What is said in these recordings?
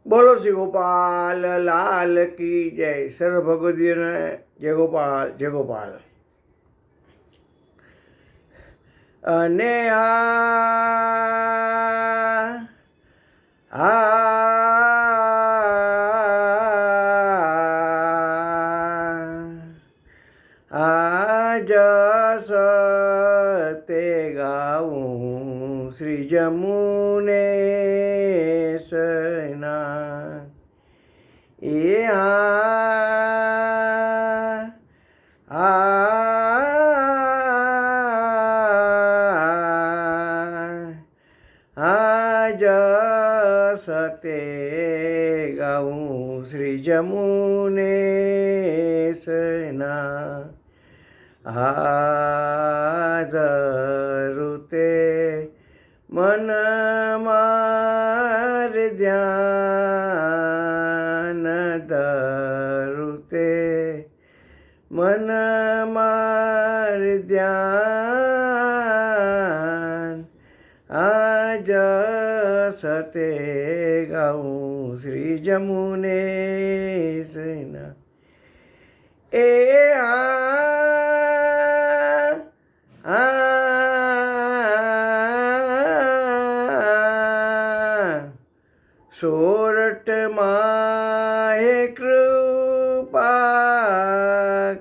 બોલો શ્રી ગોપાલ લાલ કી જય. સર્વ ભગવદીઓને જય ગોપાલ જય ગોપાલ. અને જસ તે ગાવું શ્રી જમુનેશના એ જસ તે ગાવું શ્રી જમુનેશના ધરુતે મન માર ધ્યાન ધરુતે મન માર ધ્યાન જસ તે ગાઉં શ્રી જમુનેશના એ સોરઠ માહે કૃપા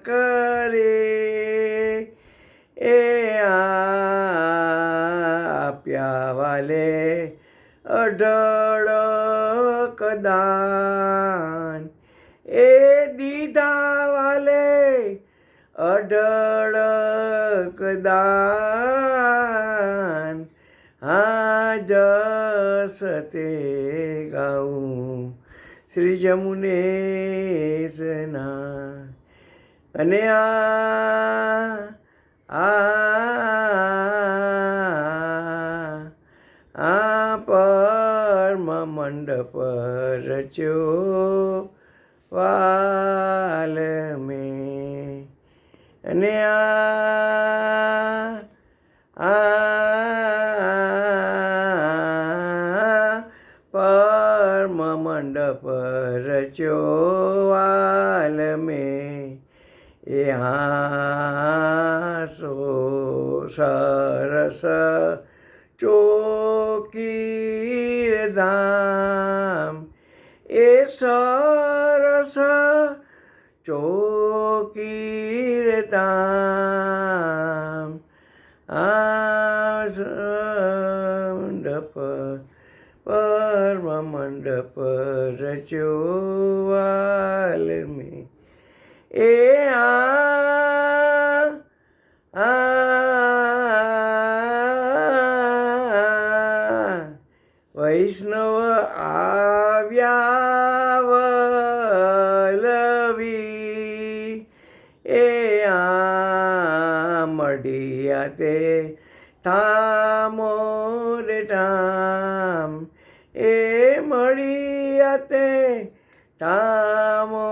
કરે એ આપ્યા વાલે અઢળ કદાન એ દીધા વાલે અઢળ કદાન જસ તે ગાઉં શ્રી જમુનેશના અને પરમ મંડપ રચ્યો વાલ મેં અને પરમ મંડપ રચ્યો વાલ મેં એ હાસો સરસ ચોકીર ધામ એ સરસ ચોકીર ધામ મંડપ પરમ મંડપ રચ્યો વાલ મેં એ વૈષ્ણવ આવ્યા વલવી એ મળ્યા તે ઠામો રે ઠામ એ મળ્યા તે ઠામો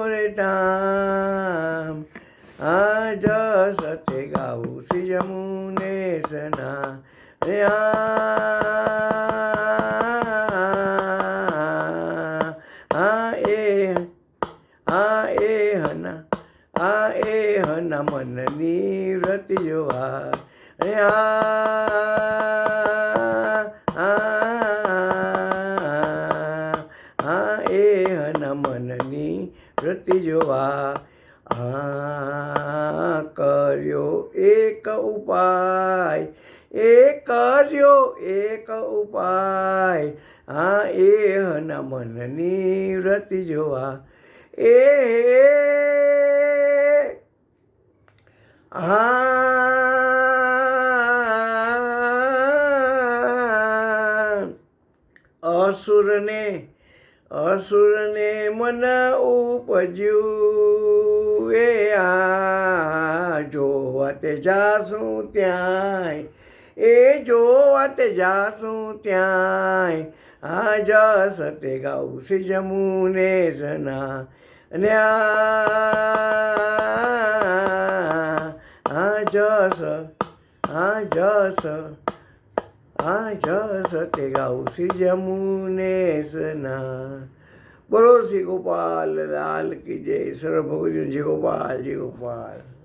રે ઠામ જસ તે ગાવું શ્રી જમુનેશના રે હના મનની વ્રતિ જોવા રે એ હના મનની વ્રતિ જોવા કર્યો એક ઉપાય એ કર્યો એક ઉપાય એ હના મનની વ્રતિ જોવા એ અસુરને મન ઉપજ્યું એ જોવા તે જાશું ત્યાંય એ જોવા તે જાશું ત્યાંય જસ તે ગાઉં શ્રી જમુનેશના અને જસ આ જસ તે ગાઉં શ્રી જમુનેશના. બોલો શ્રી ગોપાલ લાલ કી જય. સર્વ ભગવતીઓ જય ગોપાલ જય ગોપાલ.